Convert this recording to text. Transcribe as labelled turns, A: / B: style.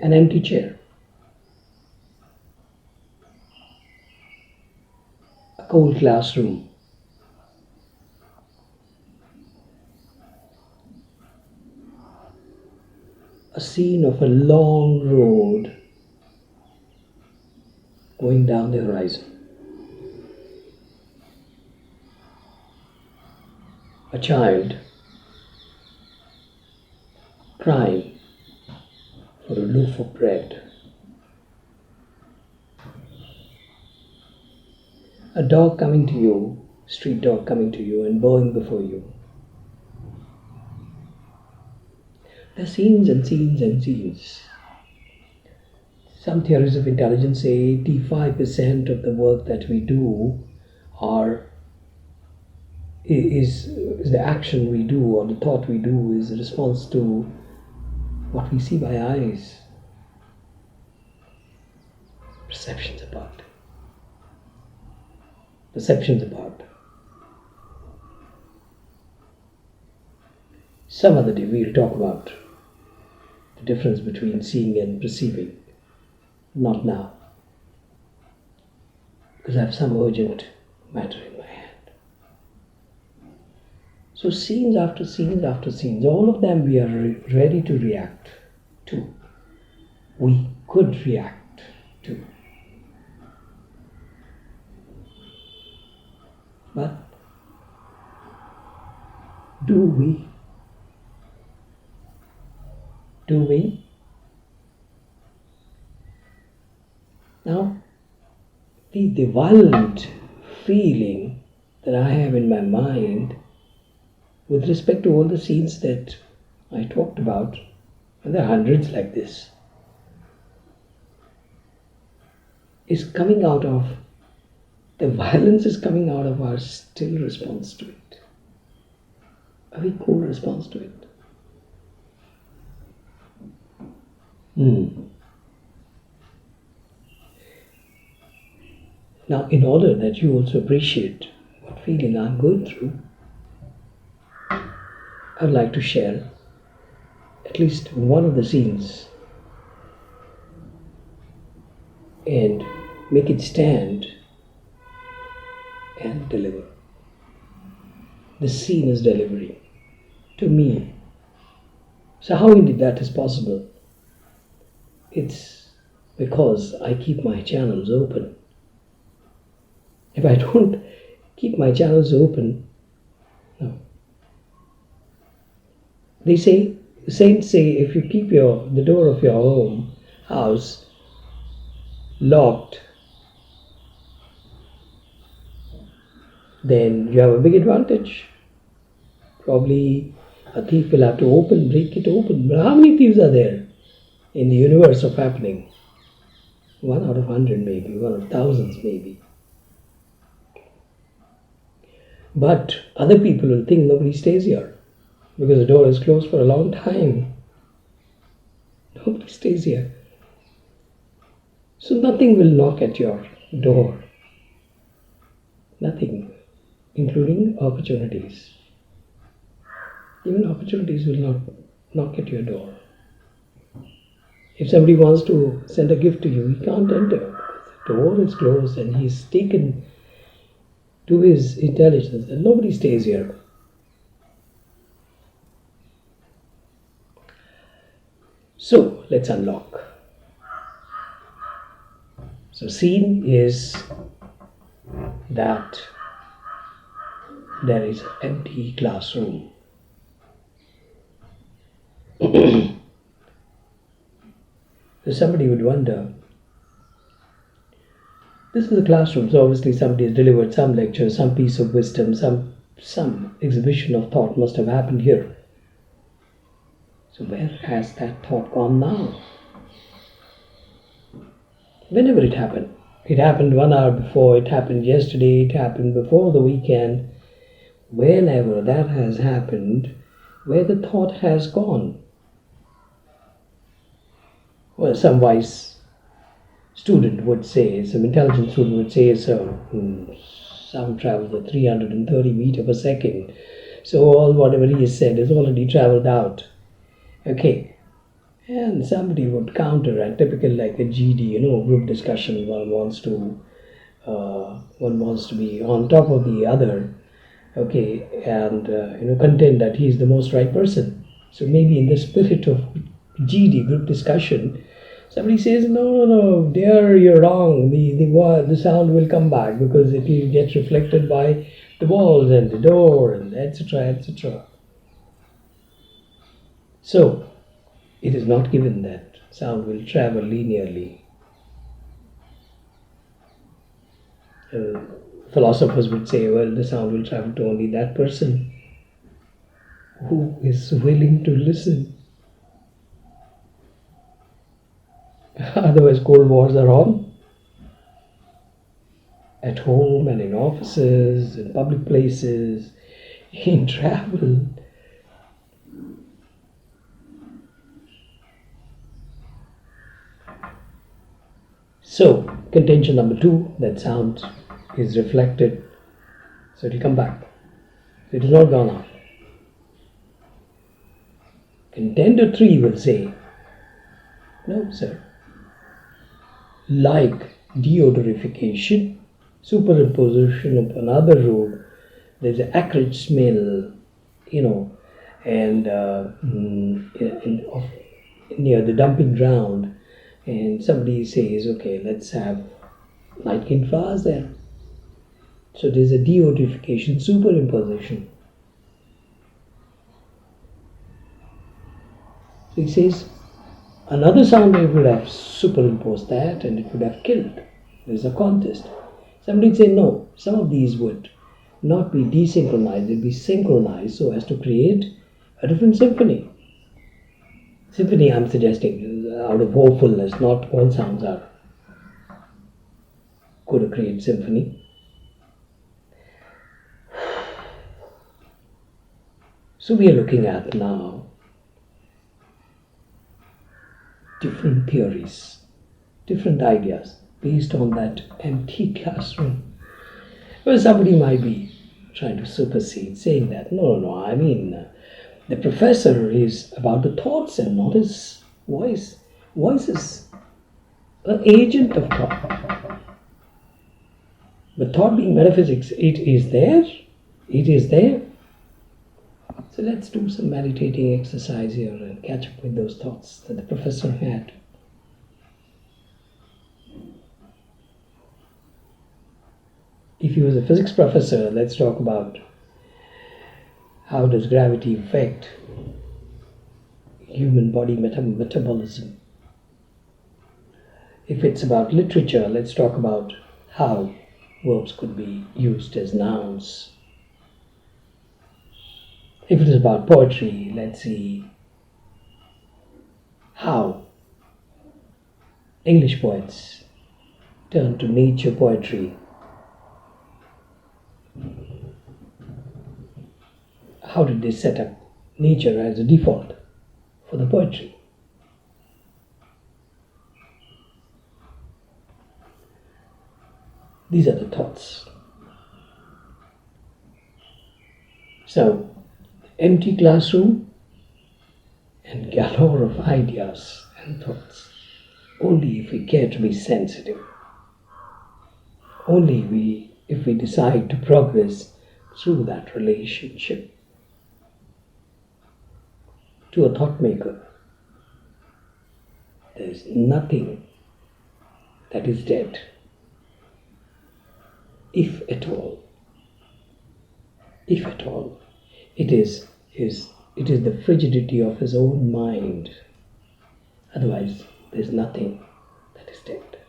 A: An empty chair. A cold classroom. A scene of a long road going down the horizon. A child crying for a loaf of bread. A dog coming to you, street dog coming to you and bowing before you. There are scenes and scenes and scenes. Some theories of intelligence say 85% of the work that we do is the action we do or the thought we do is a response to what we see by eyes. Perceptions apart. Perceptions apart. Some other day we'll talk about the difference between seeing and perceiving. Not now, because I have some urgent matter in my hand. So scenes after scenes after scenes, all of them we are ready to react to. We could react to. But do we? Do we? Now, the violent feeling that I have in my mind with respect to all the scenes that I talked about, and there are hundreds like this, is coming out of, the violence is coming out of our still response to it. A very cool response to it. Now, in order that you also appreciate what feeling I'm going through, I would like to share at least one of the scenes and make it stand and deliver. The scene is delivering to me. So how indeed that is possible? It's because I keep my channels open. If I don't keep my channels open, no. They say, the saints say, if you keep the door of your house locked, then you have a big advantage. Probably a thief will have to break it open. But how many thieves are there in the universe of happening? 1 out of 100 maybe, 1 out of thousands maybe. But other people will think nobody stays here because the door is closed for a long time. Nobody stays here. So nothing will knock at your door. Nothing, including opportunities. Even opportunities will not knock at your door. If somebody wants to send a gift to you, he can't enter. The door is closed and he's taken to his intelligence and nobody stays here. So let's unlock. So scene is that there is an empty classroom. So somebody would wonder, this is a classroom, so obviously somebody has delivered some lecture, some piece of wisdom, some exhibition of thought must have happened here. So where has that thought gone now? Whenever it happened 1 hour before, it happened yesterday, it happened before the weekend, whenever that has happened, where the thought has gone. Well, some wise student would say, some intelligent student would say, so sound travels at 330 meters per second. So whatever he has said has already traveled out. Okay. And somebody would counter, and typical like a GD, group discussion. One wants to be on top of the other, okay, and contend that he is the most right person. So maybe in the spirit of GD, group discussion, somebody says, no, no, no, there you're wrong. The sound will come back because it will get reflected by the walls and the door and etc. etc. So it is not given that sound will travel linearly. Philosophers would say, well, the sound will travel to only that person who is willing to listen. Otherwise, cold wars are on. At home and in offices, in public places, in travel. So, contention number 2, that sound is reflected, so it will come back. It has not gone off. Contender 3 will say, no, sir. Like deodorification, superimposition of another room, there's an acrid smell, and near the dumping ground, and somebody says, okay, let's have nightkin flowers there. So there's a deodorification, superimposition. So he says, another sound wave would have superimposed that and it would have killed. There's a contest. Somebody would say, no, some of these would not be desynchronized, they'd be synchronized so as to create a different symphony. Symphony, I'm suggesting, out of hopefulness, not all sounds are going to create symphony. So we are looking at now different theories, different ideas based on that empty classroom. Well, somebody might be trying to supersede, saying that, no, I mean, the professor is about the thoughts and not his voice. Voice is an agent of thought. But thought being metaphysics, it is there. It is there. So let's do some meditating exercise here and catch up with those thoughts that the professor had. If he was a physics professor, let's talk about how does gravity affect human body metabolism. If it's about literature, let's talk about how verbs could be used as nouns. If it is about poetry, let's see how English poets turn to nature poetry. How did they set up nature as a default for the poetry? These are the thoughts. So, empty classroom and galore of ideas and thoughts. Only if we care to be sensitive. Only if we decide to progress through that relationship to a thought maker. There is nothing that is dead, if at all. If at all. It is the frigidity of his own mind. Otherwise, there is nothing that is dead.